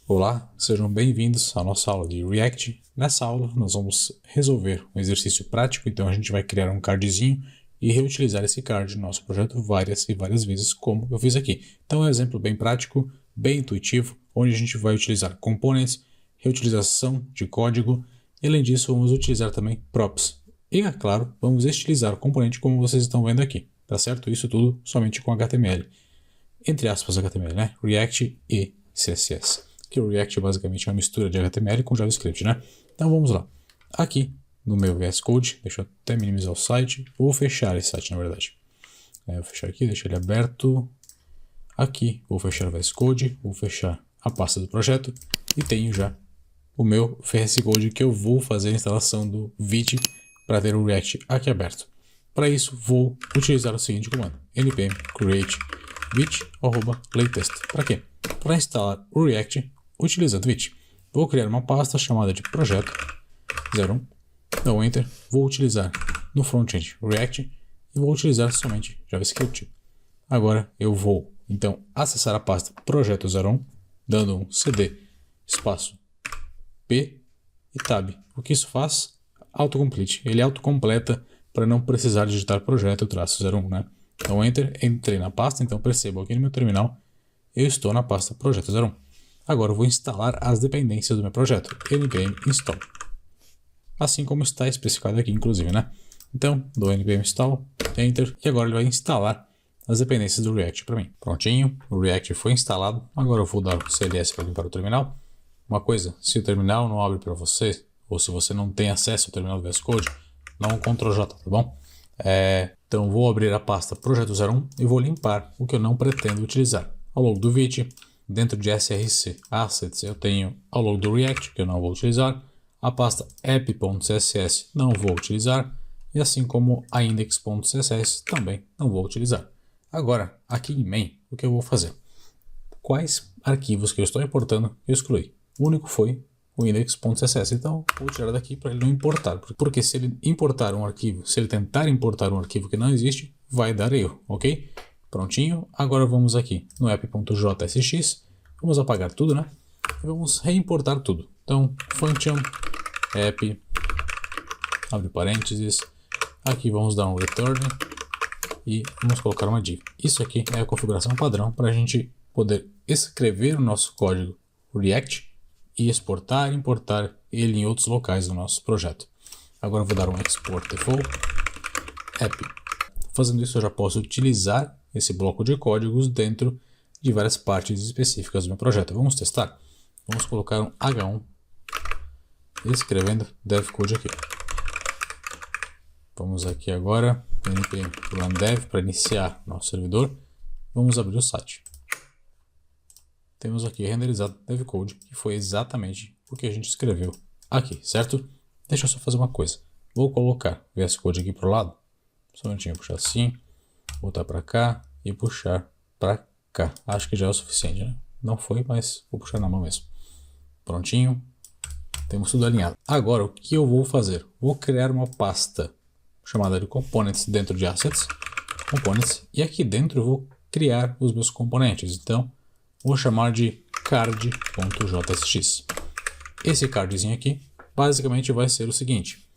Olá, sejam bem-vindos à nossa aula de React. Nessa aula nós vamos resolver um exercício prático, então a gente vai criar um cardzinho e reutilizar esse card no nosso projeto várias e várias vezes, como eu fiz aqui. Então é um exemplo bem prático, bem intuitivo, onde a gente vai utilizar components, reutilização de código e além disso vamos utilizar também props. E é claro, vamos estilizar o componente como vocês estão vendo aqui, tá certo? Isso tudo somente com HTML. Entre aspas HTML, né? React e CSS. Que o React basicamente é uma mistura de HTML com JavaScript, né? Então vamos lá. Aqui no meu VS Code, deixa eu até minimizar o site. Vou fechar esse site, na verdade. Vou fechar aqui, deixa ele aberto. Aqui vou fechar o VS Code, vou fechar a pasta do projeto e tenho já o meu VS Code que eu vou fazer a instalação do Vite para ter o React aqui aberto. Para isso, vou utilizar o seguinte comando: npm create vite@latest. Para quê? Para instalar o React utilizando Vite. Vou criar uma pasta chamada de projeto 01, dou Enter, vou utilizar no front-end React e vou utilizar somente JavaScript. Agora eu vou então acessar a pasta projeto 01, dando um cd espaço p e tab. O que isso faz? Autocomplete. Ele autocompleta para não precisar digitar projeto -01, né? Então Enter, entrei na pasta, então percebam aqui no meu terminal eu estou na pasta projeto 01. Agora eu vou instalar as dependências do meu projeto, npm install. Assim como está especificado aqui, inclusive, né? Então, dou npm install, enter, e agora ele vai instalar as dependências do React para mim. Prontinho, o React foi instalado. Agora eu vou dar o CLS para limpar o terminal. Uma coisa, se o terminal não abre para você, ou se você não tem acesso ao terminal do VS Code, dá um Ctrl J, tá bom? Então vou abrir a pasta projeto 01 e vou limpar o que eu não pretendo utilizar. Ao longo do Vite, dentro de src assets eu tenho ao longo do React, que eu não vou utilizar, a pasta app.css não vou utilizar, e assim como a index.css também não vou utilizar. Agora, aqui em main, o que eu vou fazer? Quais arquivos que eu estou importando eu excluí? O único foi o index.css, então vou tirar daqui para ele não importar, porque se ele importar um arquivo, se ele tentar importar um arquivo que não existe, vai dar erro, ok? Prontinho, agora vamos aqui no app.jsx, vamos apagar tudo, né? E vamos reimportar tudo. Então, function, app, abre parênteses, aqui vamos dar um return e vamos colocar uma div. Isso aqui é a configuração padrão para a gente poder escrever o nosso código React e exportar e importar ele em outros locais do nosso projeto. Agora eu vou dar um export default app. Fazendo isso eu já posso utilizar esse bloco de códigos dentro de várias partes específicas do meu projeto. Vamos testar? Vamos colocar um H1 escrevendo devcode aqui. Vamos aqui agora, npm run dev para iniciar nosso servidor. Vamos abrir o site. Temos aqui renderizado devcode, que foi exatamente o que a gente escreveu aqui, certo? Deixa eu só fazer uma coisa. Vou colocar o VS Code aqui para o lado. Só um minutinho, puxar assim, voltar para cá e puxar para cá. Acho que já é o suficiente, né? Não foi, mas vou puxar na mão mesmo. Prontinho. Temos tudo alinhado. Agora, o que eu vou fazer? Vou criar uma pasta chamada de components dentro de assets, components, e aqui dentro eu vou criar os meus componentes. Então, vou chamar de card.jsx. Esse cardzinho aqui, basicamente vai ser o seguinte.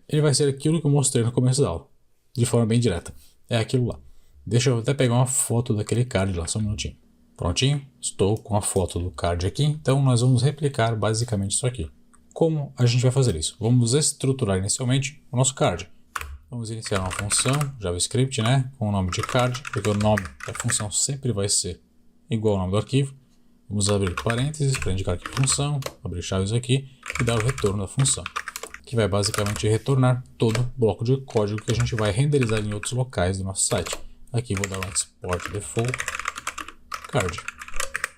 Ele vai ser aquilo que eu mostrei no começo da aula, de forma bem direta. É aquilo lá. Deixa eu até pegar uma foto daquele card lá, só um minutinho. Prontinho, estou com a foto do card aqui, então nós vamos replicar basicamente isso aqui. Como a gente vai fazer isso? Vamos estruturar inicialmente o nosso card. Vamos iniciar uma função JavaScript, né, com o nome de card, porque o nome da função sempre vai ser igual ao nome do arquivo. Vamos abrir parênteses para indicar que função, abrir chaves aqui e dar o retorno da função, que vai basicamente retornar todo o bloco de código que a gente vai renderizar em outros locais do nosso site. Aqui vou dar um export default card.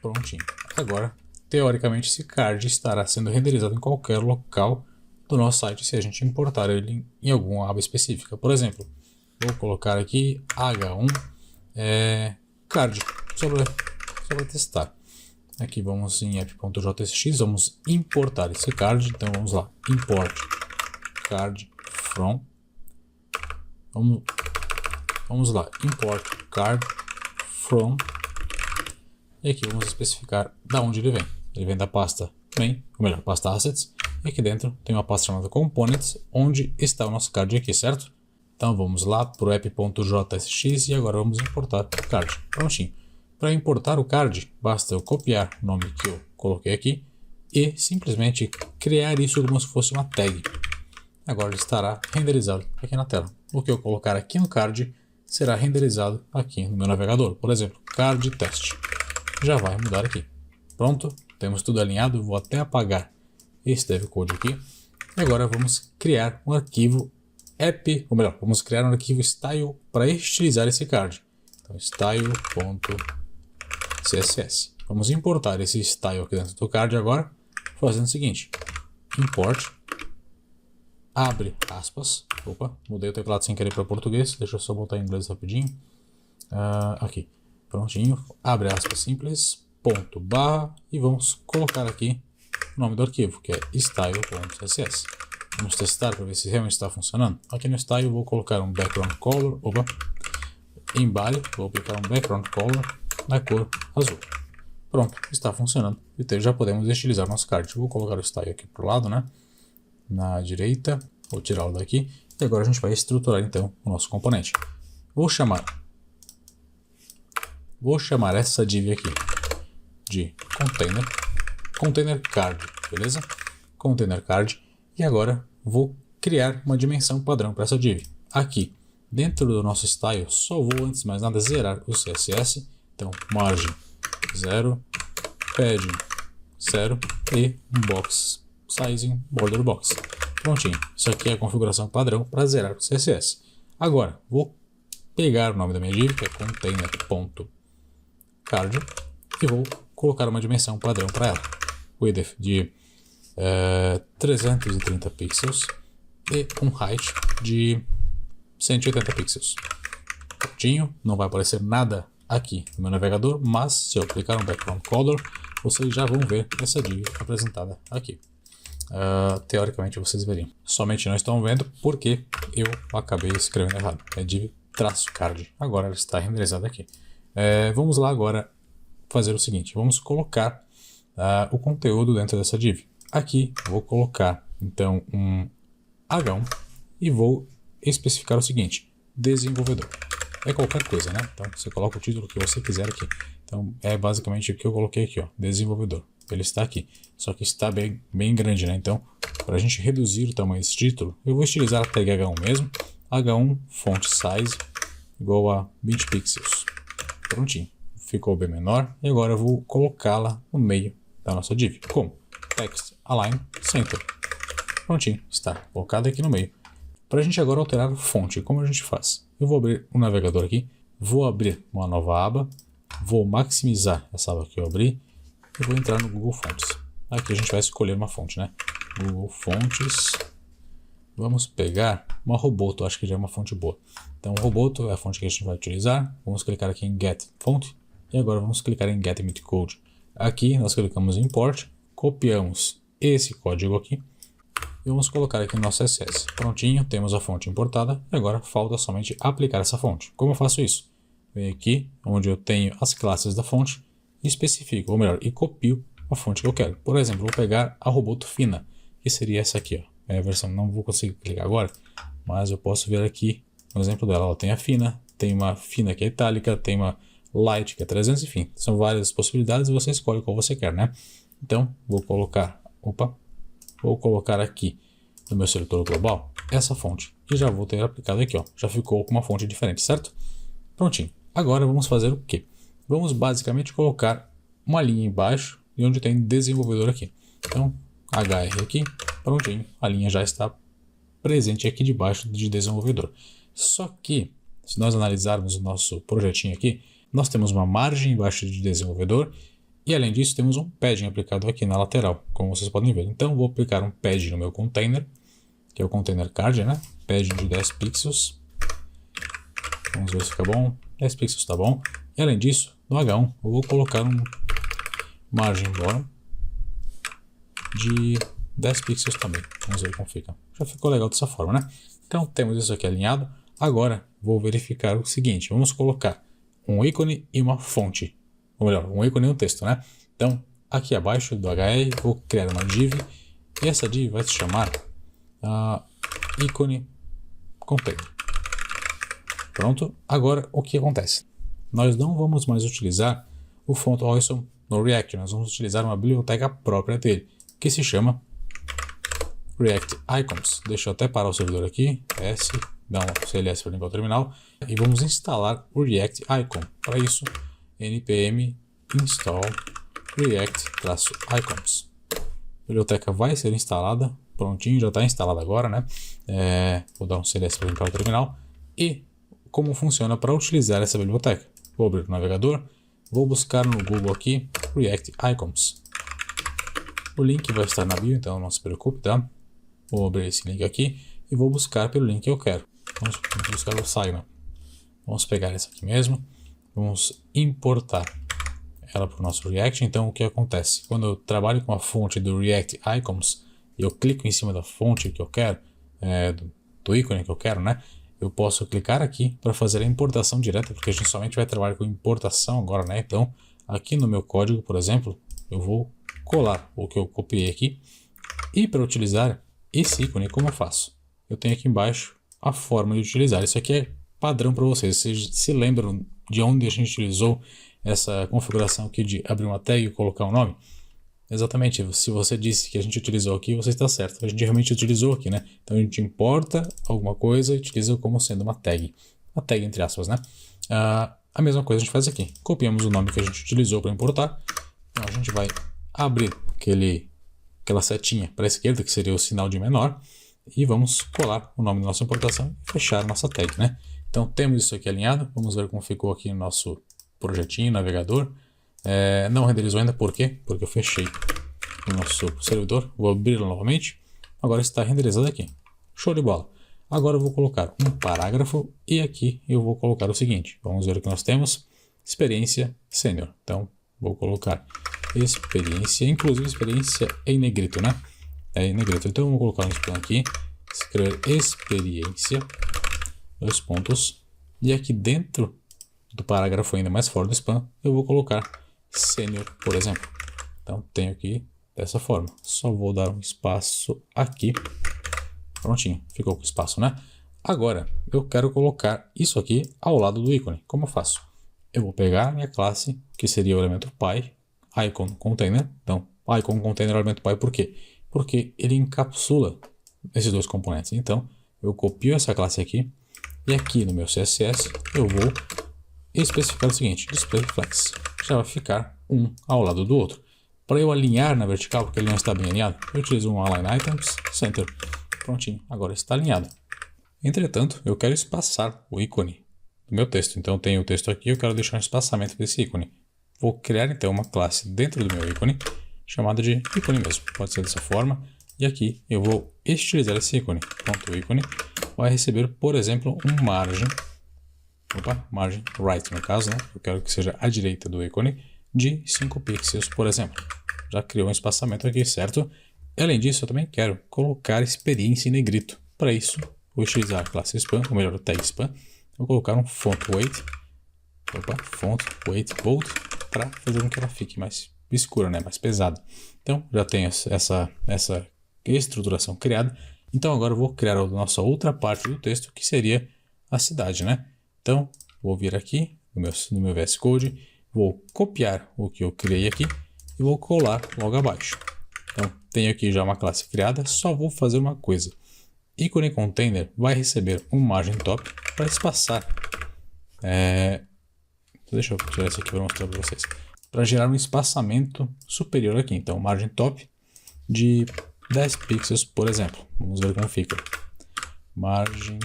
Prontinho. Agora, teoricamente, esse card estará sendo renderizado em qualquer local do nosso site se a gente importar ele em alguma aba específica. Por exemplo, vou colocar aqui H1 card, só para testar. Aqui vamos em app.jsx, vamos importar esse card. Então vamos lá, import card from. Vamos lá, import card from. E aqui vamos especificar da onde ele vem. ele vem da pasta main, ou melhor, pasta assets, e aqui dentro tem uma pasta chamada components, onde está o nosso card aqui, certo? Então vamos lá para o app.jsx e agora vamos importar o card. Prontinho. Para importar o card, basta eu copiar o nome que eu coloquei aqui e simplesmente criar isso como se fosse uma tag. Agora ele estará renderizado aqui na tela. O que eu colocar aqui no card será renderizado aqui no meu navegador. Por exemplo, card test. Já vai mudar aqui. Pronto, temos tudo alinhado. Vou até apagar esse dev code aqui. E agora vamos criar um arquivo app, ou melhor, vamos criar um arquivo style para estilizar esse card. Então, style.css. Vamos importar esse style aqui dentro do card agora, fazendo o seguinte: import, abre aspas, opa, mudei o teclado sem querer para português, deixa eu só botar em inglês rapidinho, aqui, prontinho, abre aspas simples, ponto, barra, e vamos colocar aqui o nome do arquivo, que é style.css. Vamos testar para ver se realmente está funcionando. Aqui no style eu vou colocar um background color, em body, vou aplicar um background color na cor azul. Pronto, está funcionando. Então já podemos estilizar nosso card. Vou colocar o style aqui para o lado, né? Na direita, vou tirá-lo daqui. E agora a gente vai estruturar então o nosso componente. Vou chamar essa div aqui de container card, beleza? Container card. E agora vou criar uma dimensão padrão para essa div. Aqui, dentro do nosso style, só vou antes de mais nada zerar o CSS. Então, margem 0, padding 0 e um box sizing border box. Prontinho. Isso aqui é a configuração padrão para zerar o CSS. Agora, vou pegar o nome da minha div, que é container.card, e vou colocar uma dimensão padrão para ela. Width de 330 pixels e um height de 180 pixels. Prontinho, não vai aparecer nada aqui no meu navegador, mas se eu clicar no background color, vocês já vão ver essa div apresentada aqui. Teoricamente vocês veriam. Somente não estão vendo porque eu acabei escrevendo errado. É div traço card. Agora ela está renderizada aqui. Vamos lá agora fazer o seguinte. Vamos colocar o conteúdo dentro dessa div. Aqui vou colocar então um H1 e vou especificar o seguinte: desenvolvedor. É qualquer coisa, né? Então você coloca o título que você quiser aqui. Então é basicamente o que eu coloquei aqui, ó, desenvolvedor. Ele está aqui, só que está bem grande, né? Então, para a gente reduzir o tamanho desse título, eu vou utilizar a tag H1 mesmo. H1 font size igual a 20 pixels. Prontinho, ficou bem menor. E agora eu vou colocá-la no meio da nossa div. Como? Text align center. Prontinho, está colocado aqui no meio. Para a gente agora alterar a fonte, como a gente faz? Eu vou abrir um navegador aqui, vou abrir uma nova aba, vou maximizar essa aba que eu abri e vou entrar no Google Fontes. Aqui a gente vai escolher uma fonte, né? Google Fontes. Vamos pegar uma Roboto, acho que já é uma fonte boa. Então, Roboto é a fonte que a gente vai utilizar. Vamos clicar aqui em Get Font e agora vamos clicar em Get Emit Code. Aqui nós clicamos em Import, copiamos esse código aqui e vamos colocar aqui no nosso CSS. Prontinho, temos a fonte importada e agora falta somente aplicar essa fonte. Como eu faço isso? Venho aqui onde eu tenho as classes da fonte e especifico, ou melhor, e copio a fonte que eu quero. Por exemplo, vou pegar a Roboto Fina, que seria essa aqui, ó. É a versão, não vou conseguir clicar agora, mas eu posso ver aqui um exemplo dela. Ela tem a Fina, tem uma Fina que é itálica, tem uma Light que é 300, enfim. São várias possibilidades e você escolhe qual você quer, né? Então, vou colocar aqui no meu seletor global essa fonte e já vou ter aplicado aqui, ó. Já ficou com uma fonte diferente, certo? Prontinho. Agora vamos fazer o quê? Vamos basicamente colocar uma linha embaixo e onde tem desenvolvedor aqui. Então, HR aqui, prontinho. A linha já está presente aqui debaixo de desenvolvedor. Só que, se nós analisarmos o nosso projetinho aqui, nós temos uma margem embaixo de desenvolvedor e além disso temos um padding aplicado aqui na lateral, como vocês podem ver. Então vou aplicar um padding no meu container, que é o container card, né? Padding de 10 pixels. Vamos ver se fica bom. 10 pixels tá bom. E além disso, no H1 eu vou colocar um margem bottom de 10 pixels também. Vamos ver como fica. Já ficou legal dessa forma, né? Então temos isso aqui alinhado. Agora vou verificar o seguinte. Vamos colocar um ícone e uma fonte. Ou melhor, um ícone e um texto, né? Então aqui abaixo do HR, vou criar uma div, e essa div vai se chamar ícone container. Pronto, agora o que acontece? Nós não vamos mais utilizar o font awesome no React, nós vamos utilizar uma biblioteca própria dele, que se chama React Icons. Deixa eu até parar o servidor aqui, dá um CLS para limpar o terminal, e vamos instalar o React Icon. Para isso, npm install react-icons. A biblioteca vai ser instalada, prontinho, já está instalada agora, né? Vou dar um CLS para limpar o terminal. E como funciona para utilizar essa biblioteca? Vou abrir o navegador, vou buscar no Google aqui React Icons. O link vai estar na bio, então não se preocupe, tá? Vou abrir esse link aqui e vou buscar pelo link que eu quero. Vamos buscar o Sigma. Vamos pegar esse aqui mesmo, vamos importar ela para o nosso React. Então o que acontece? Quando eu trabalho com a fonte do React Icons e eu clico em cima da fonte que eu quero, do ícone que eu quero, né? Eu posso clicar aqui para fazer a importação direta, porque a gente somente vai trabalhar com importação agora, né? Então aqui no meu código, por exemplo, eu vou colar o que eu copiei aqui. E para utilizar esse ícone, como eu faço? Eu tenho aqui embaixo a forma de utilizar. Isso aqui é padrão para vocês. Vocês se lembram de onde a gente utilizou essa configuração aqui de abrir uma tag e colocar um nome? Exatamente, se você disse que a gente utilizou aqui, você está certo. A gente realmente utilizou aqui, né? Então a gente importa alguma coisa e utiliza como sendo uma tag. Uma tag entre aspas, né? A mesma coisa a gente faz aqui. Copiamos o nome que a gente utilizou para importar. Então a gente vai abrir aquela setinha para a esquerda, que seria o sinal de menor. E vamos colar o nome da nossa importação e fechar a nossa tag, né? Então temos isso aqui alinhado. Vamos ver como ficou aqui no nosso projetinho, navegador. Não renderizou ainda, por quê? Porque eu fechei o nosso servidor. Vou abri-lo novamente. Agora está renderizado aqui. Show de bola. Agora eu vou colocar um parágrafo e aqui eu vou colocar o seguinte. Vamos ver o que nós temos. Experiência sênior. Então vou colocar experiência, inclusive experiência em negrito, né? Em negrito. Então eu vou colocar um spam aqui. Escrever experiência. 2 pontos. E aqui dentro do parágrafo ainda mais fora do spam, eu vou colocar sênior, por exemplo. Então tenho aqui dessa forma. Só vou dar um espaço aqui. Prontinho, ficou com espaço, né? Agora eu quero colocar isso aqui ao lado do ícone. Como eu faço? Eu vou pegar a minha classe, que seria o elemento Py, icon container. Então, icon container elemento Py, por quê? Porque ele encapsula esses dois componentes. Então, eu copio essa classe aqui e aqui no meu CSS eu vou especificar o seguinte: displayFlex. Já vai ficar um ao lado do outro. Para eu alinhar na vertical, porque ele não está bem alinhado, eu utilizo um align items, center. Prontinho, agora está alinhado. Entretanto, eu quero espaçar o ícone do meu texto. Então, eu tenho o texto aqui, eu quero deixar um espaçamento desse ícone. Vou criar então uma classe dentro do meu ícone, chamada de ícone mesmo. Pode ser dessa forma. E aqui eu vou estilizar esse ícone. Ponto ícone vai receber, por exemplo, um margem right no caso, né? Eu quero que seja à direita do ícone de 5 pixels, por exemplo. Já criou um espaçamento aqui, certo? Além disso, eu também quero colocar experiência em negrito. Para isso, vou utilizar a classe span, ou melhor, o tag span. Vou colocar um font weight bold, para fazer com que ela fique mais escura, né? Mais pesada. Então, já tenho essa estruturação criada. Então, agora eu vou criar a nossa outra parte do texto, que seria a cidade, né? Então, vou vir aqui no meu VS Code, vou copiar o que eu criei aqui e vou colar logo abaixo. Então, tenho aqui já uma classe criada, só vou fazer uma coisa. Ícone container vai receber um margem top para espaçar. Deixa eu tirar isso aqui para mostrar para vocês. Para gerar um espaçamento superior aqui. Então, margem top de 10 pixels, por exemplo. Vamos ver como fica. Margem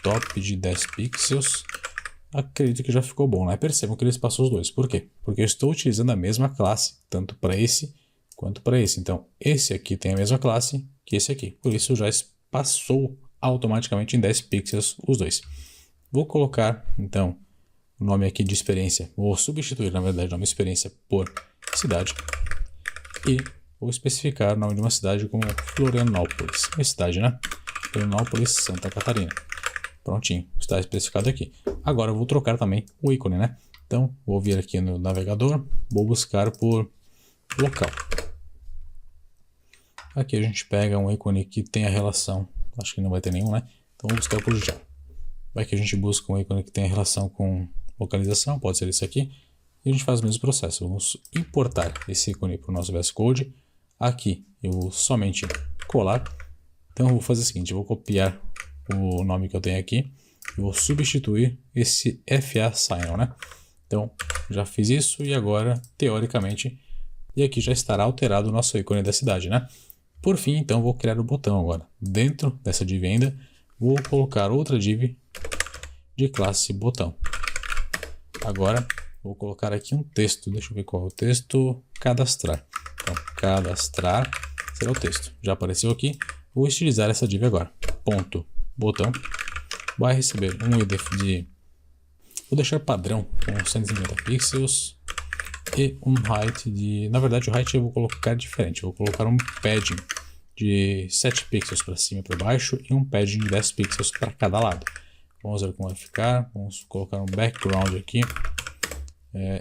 top de 10 pixels. Acredito que já ficou bom, né? Percebam que ele espaçou os dois. Por quê? Porque eu estou utilizando a mesma classe, tanto para esse quanto para esse. Então, esse aqui tem a mesma classe que esse aqui. Por isso, já espaçou automaticamente em 10 pixels os dois. Vou colocar, então, o nome aqui de experiência. Vou substituir, na verdade, o nome de experiência por cidade. E vou especificar o nome de uma cidade como Florianópolis. Uma cidade, né? Florianópolis, Santa Catarina. Prontinho, está especificado aqui. Agora eu vou trocar também o ícone, né? Então, vou vir aqui no navegador, vou buscar por local. Aqui a gente pega um ícone que tem a relação, acho que não vai ter nenhum, né? Então vamos buscar por já. Vai que a gente busca um ícone que tem a relação com localização, pode ser esse aqui. E a gente faz o mesmo processo, vamos importar esse ícone para o nosso VS Code. Aqui eu vou somente colar. Então eu vou fazer o seguinte, eu vou copiar o nome que eu tenho aqui. E vou substituir esse FA Sign, né? Então já fiz isso e agora, teoricamente, e aqui já estará alterado o nosso ícone da cidade, né? Por fim, então, vou criar o botão agora. Dentro dessa div ainda, vou colocar outra div de classe botão. Agora, vou colocar aqui um texto. Deixa eu ver qual é o texto. Cadastrar. Então, cadastrar será o texto. Já apareceu aqui. Vou estilizar essa div agora. Ponto botão. Vai receber um ID de... Vou deixar padrão com 150 pixels. E um height de... Na verdade, o height eu vou colocar diferente. Eu vou colocar um padding de 7 pixels para cima e para baixo e um padding de 10 pixels para cada lado. Vamos ver como vai ficar. Vamos colocar um background aqui.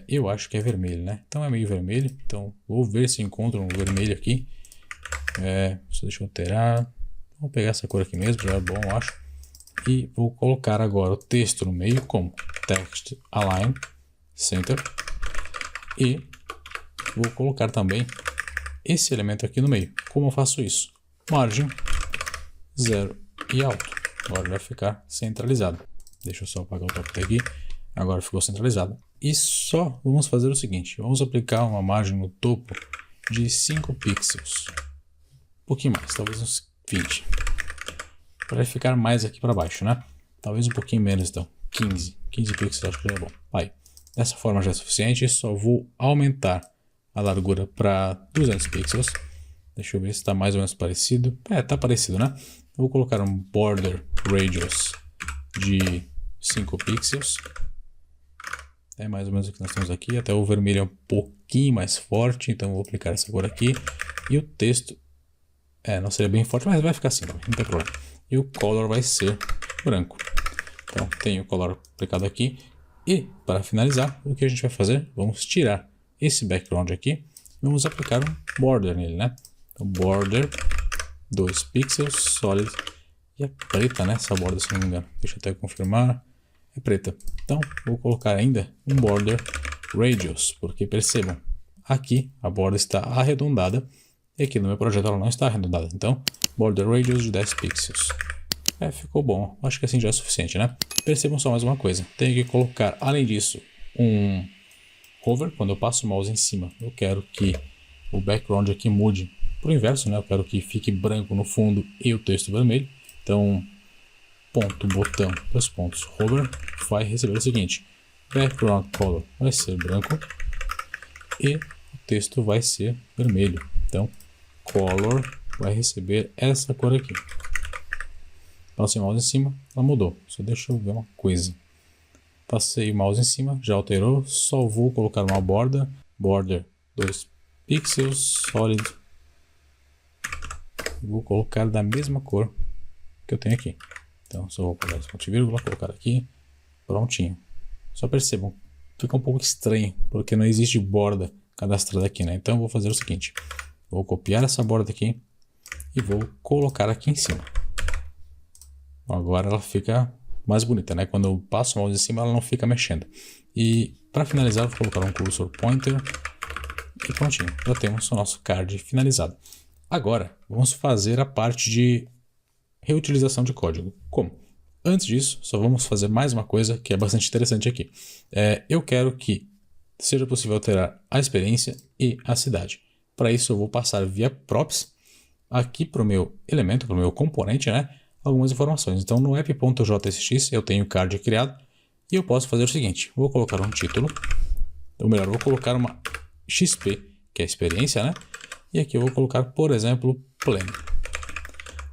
Eu acho que é vermelho, né? Então é meio vermelho. Então vou ver se encontro um vermelho aqui. Só deixa eu alterar. Vou pegar essa cor aqui mesmo, já é bom, eu acho. E vou colocar agora o texto no meio como text align center. E vou colocar também esse elemento aqui no meio. Como eu faço isso? Margem 0 e alto. Agora vai ficar centralizado. Deixa eu só apagar o top aqui. Agora ficou centralizado. E só vamos fazer o seguinte. Vamos aplicar uma margem no topo de 5 pixels. Um pouquinho mais, talvez uns 20. Para ficar mais aqui para baixo, né? Talvez um pouquinho menos então. 15 pixels acho que já é bom. Aí. Dessa forma já é suficiente, só vou aumentar a largura para 200 pixels. Deixa eu ver se está mais ou menos parecido. Está parecido, né? Vou colocar um border radius de 5 pixels. É mais ou menos o que nós temos aqui. Até o vermelho é um pouquinho mais forte, então vou aplicar essa cor aqui. E o texto, não seria bem forte, mas vai ficar assim também, não tem problema. E o color vai ser branco. Então tenho o color aplicado aqui. E, para finalizar, o que a gente vai fazer? Vamos tirar esse background aqui e vamos aplicar um border nele, né? Então, border, 2 pixels, solid, e é preta, né? Essa borda, se não me engano. Deixa eu até confirmar. É preta. Então, vou colocar ainda um border radius, porque percebam, aqui a borda está arredondada e aqui no meu projeto ela não está arredondada. Então, border radius de 10 pixels. Ficou bom. Acho que assim já é suficiente, né? Percebam só mais uma coisa. Tenho que colocar, além disso, um hover. Quando eu passo o mouse em cima, eu quero que o background aqui mude para o inverso, né? Eu quero que fique branco no fundo e o texto vermelho. Então, ponto, botão, 2 pontos, hover, vai receber o seguinte. Background color vai ser branco e o texto vai ser vermelho. Então, color vai receber essa cor aqui. Passei o mouse em cima, ela mudou. Só deixa eu ver uma coisa. Passei o mouse em cima, já alterou. Só vou colocar uma borda. Border 2 pixels, solid. Vou colocar da mesma cor que eu tenho aqui. Então só vou colocar esse ponto e vírgula, colocar aqui. Prontinho. Só percebam, fica um pouco estranho, porque não existe borda cadastrada aqui, né? Então eu vou fazer o seguinte. Vou copiar essa borda aqui e vou colocar aqui em cima. Agora ela fica mais bonita, né? Quando eu passo o mouse em cima, ela não fica mexendo. E para finalizar, vou colocar um cursor pointer. E prontinho, já temos o nosso card finalizado. Agora, vamos fazer a parte de reutilização de código. Como? Antes disso, só vamos fazer mais uma coisa que é bastante interessante aqui. Eu quero que seja possível alterar a experiência e a cidade. Para isso, eu vou passar via props aqui para o meu elemento, para o meu componente, né? Algumas informações. Então no app.jsx eu tenho o card criado e eu posso fazer o seguinte. Vou colocar um título, ou melhor, vou colocar uma XP, que é a experiência, né? E aqui eu vou colocar, por exemplo, pleno.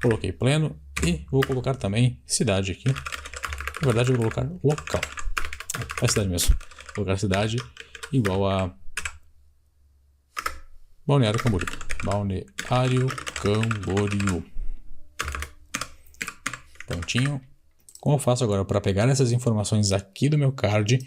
Coloquei pleno e vou colocar também cidade aqui. Na verdade eu vou colocar local. É a cidade mesmo. Vou colocar cidade igual a Balneário Camboriú. Balneário Camboriú. Prontinho. Como eu faço agora para pegar essas informações aqui do meu card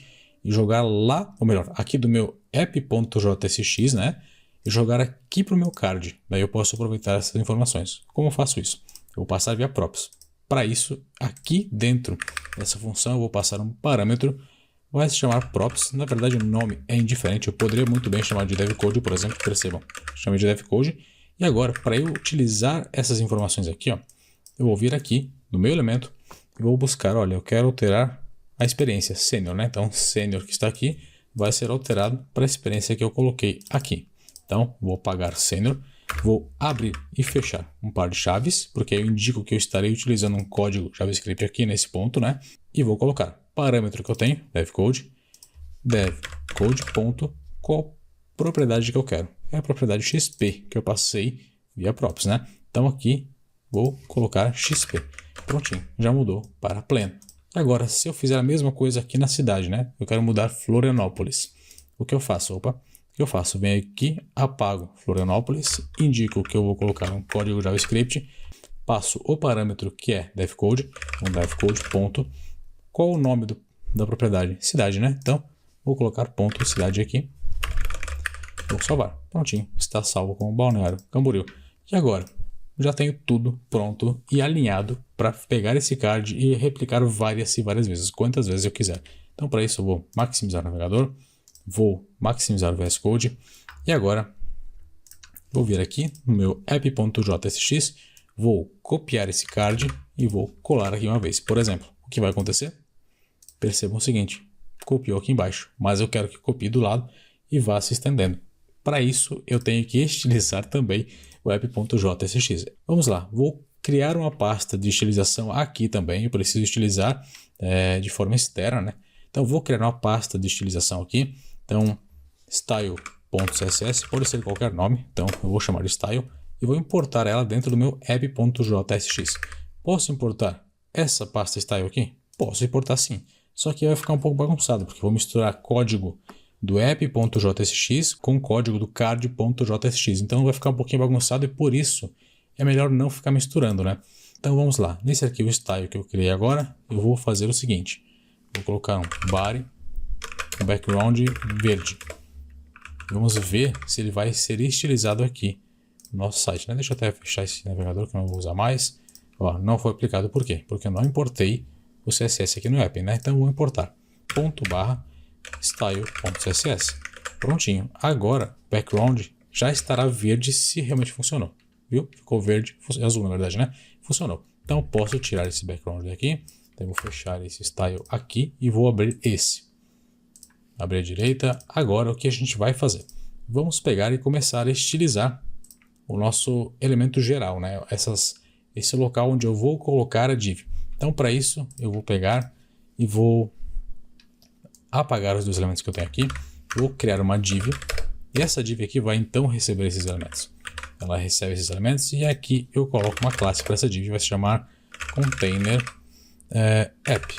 e jogar lá, ou melhor, aqui do meu app.jsx, né? e jogar aqui para o meu card. Daí eu posso aproveitar essas informações. Como eu faço isso? Eu vou passar via props. Para isso, aqui dentro dessa função, eu vou passar um parâmetro, vai se chamar props. Na verdade, o nome é indiferente. Eu poderia muito bem chamar de devcode, por exemplo, percebam. Chamei de devcode. E agora, para eu utilizar essas informações aqui, ó, eu vou vir aqui no meu elemento e vou buscar, olha, eu quero alterar a experiência sênior, né? Então, sênior que está aqui vai ser alterado para a experiência que eu coloquei aqui. Então, vou apagar sênior, vou abrir e fechar um par de chaves, porque eu indico que eu estarei utilizando um código JavaScript aqui nesse ponto, né? E vou colocar parâmetro que eu tenho, devcode, qual propriedade que eu quero. É a propriedade XP que eu passei via props, né? Então aqui vou colocar XP. Prontinho, já mudou para pleno. Agora, se eu fizer a mesma coisa aqui na cidade, né? Eu quero mudar Florianópolis. O que eu faço? O que eu faço? Venho aqui, apago Florianópolis, indico que eu vou colocar um código JavaScript, passo o parâmetro que é devcode, um devcode ponto, qual o nome da propriedade? Cidade, né? Então, vou colocar ponto cidade aqui. Vou salvar. Prontinho. Está salvo como Balneário Camboriú. E agora? Já tenho tudo pronto e alinhado para pegar esse card e replicar várias e várias vezes, quantas vezes eu quiser. Então, para isso, eu vou maximizar o navegador, vou maximizar o VS Code e agora vou vir aqui no meu app.jsx, vou copiar esse card e vou colar aqui uma vez. Por exemplo, o que vai acontecer? Percebam o seguinte, copiou aqui embaixo, mas eu quero que copie do lado e vá se estendendo. Para isso, eu tenho que estilizar também o app.jsx. Vamos lá, vou criar uma pasta de estilização aqui também. Eu preciso estilizar de forma externa, né? Então, vou criar uma pasta de estilização aqui. Então, style.css, pode ser qualquer nome. Então, eu vou chamar de style e vou importar ela dentro do meu app.jsx. Posso importar essa pasta style aqui? Posso importar sim. Só que vai ficar um pouco bagunçado, porque eu vou misturar código do app.jsx com o código do card.jsx. Então vai ficar um pouquinho bagunçado e por isso é melhor não ficar misturando, né? Então vamos lá. Nesse arquivo style que eu criei agora, eu vou fazer o seguinte. Vou colocar um body, um background verde. Vamos ver se ele vai ser estilizado aqui no nosso site, né? Deixa eu até fechar esse navegador que eu não vou usar mais. Ó, não foi aplicado por quê? Porque eu não importei o CSS aqui no app, né? Então eu vou importar .style.css. Prontinho. Agora, background já estará verde se realmente funcionou. Viu? Ficou verde, azul na verdade, né? Funcionou. Então, posso tirar esse background daqui. Então, eu vou fechar esse style aqui e vou abrir esse. Abrir à direita. Agora, o que a gente vai fazer? Vamos pegar e começar a estilizar o nosso elemento geral, né? Esse local onde eu vou colocar a div. Então, para isso, eu vou pegar e vou apagar os dois elementos que eu tenho aqui, vou criar uma div e essa div aqui vai então receber esses elementos. Ela recebe esses elementos e aqui eu coloco uma classe para essa div, vai se chamar container app.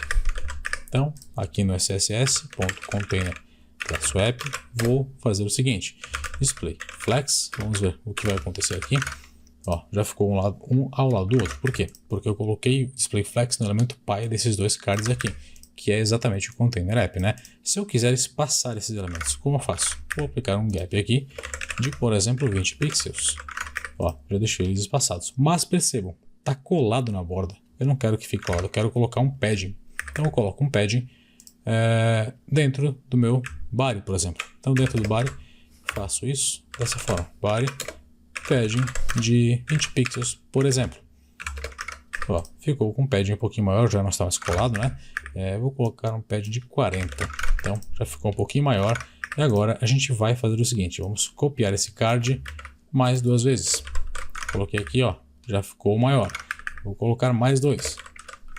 Então, aqui no css.container/app, vou fazer o seguinte, display flex, vamos ver o que vai acontecer aqui. Ó, já ficou um ao lado do outro. Por quê? Porque eu coloquei display flex no elemento pai desses dois cards aqui, que é exatamente o container app, né? Se eu quiser espaçar esses elementos, como eu faço? Vou aplicar um gap aqui de, por exemplo, 20 pixels. Ó, já deixei eles espaçados. Mas percebam, tá colado na borda. Eu não quero que fique colado, eu quero colocar um padding. Então eu coloco um padding dentro do meu body, por exemplo. Então dentro do body, faço isso dessa forma. Body, padding de 20 pixels, por exemplo. Ó, ficou com um padding um pouquinho maior, já não está mais colado, né? Vou colocar um padding de 40. Então já ficou um pouquinho maior. E agora a gente vai fazer o seguinte, vamos copiar esse card mais duas vezes. Coloquei aqui, ó, já ficou maior. Vou colocar mais dois.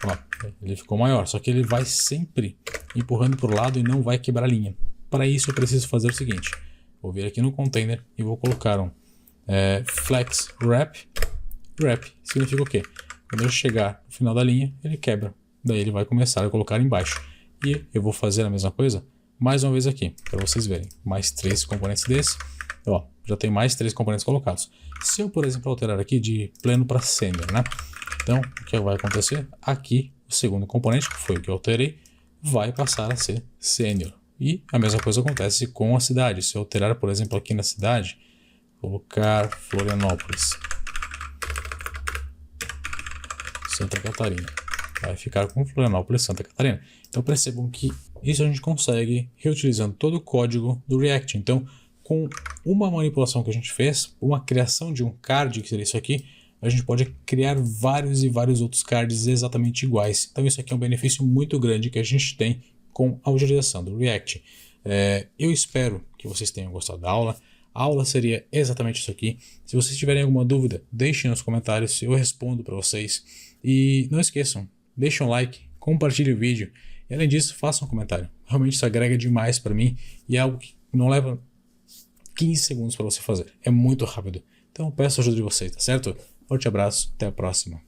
Ó, ele ficou maior, só que ele vai sempre empurrando para o lado e não vai quebrar a linha. Para isso eu preciso fazer o seguinte, vou vir aqui no container e vou colocar um flex wrap. Wrap significa o quê? Quando eu chegar no final da linha, ele quebra. Daí ele vai começar a colocar embaixo. E eu vou fazer a mesma coisa mais uma vez aqui, para vocês verem. Mais 3 componentes desse. Ó, já tem mais 3 componentes colocados. Se eu, por exemplo, alterar aqui de pleno para sênior, né? Então, o que vai acontecer? Aqui, o segundo componente, que foi o que eu alterei, vai passar a ser sênior. E a mesma coisa acontece com a cidade. Se eu alterar, por exemplo, aqui na cidade, colocar Florianópolis, Santa Catarina. Vai ficar com Florianópolis, Santa Catarina. Então percebam que isso a gente consegue reutilizando todo o código do React. Então, com uma manipulação que a gente fez, uma criação de um card, que seria isso aqui, a gente pode criar vários e vários outros cards exatamente iguais. Então isso aqui é um benefício muito grande que a gente tem com a utilização do React. Eu espero que vocês tenham gostado da aula. A aula seria exatamente isso aqui. Se vocês tiverem alguma dúvida, deixem nos comentários, eu respondo para vocês. E não esqueçam, deixem um like, compartilhem o vídeo. E além disso, façam um comentário. Realmente isso agrega demais para mim e é algo que não leva 15 segundos para você fazer. É muito rápido. Então peço a ajuda de vocês, tá certo? Forte abraço, até a próxima.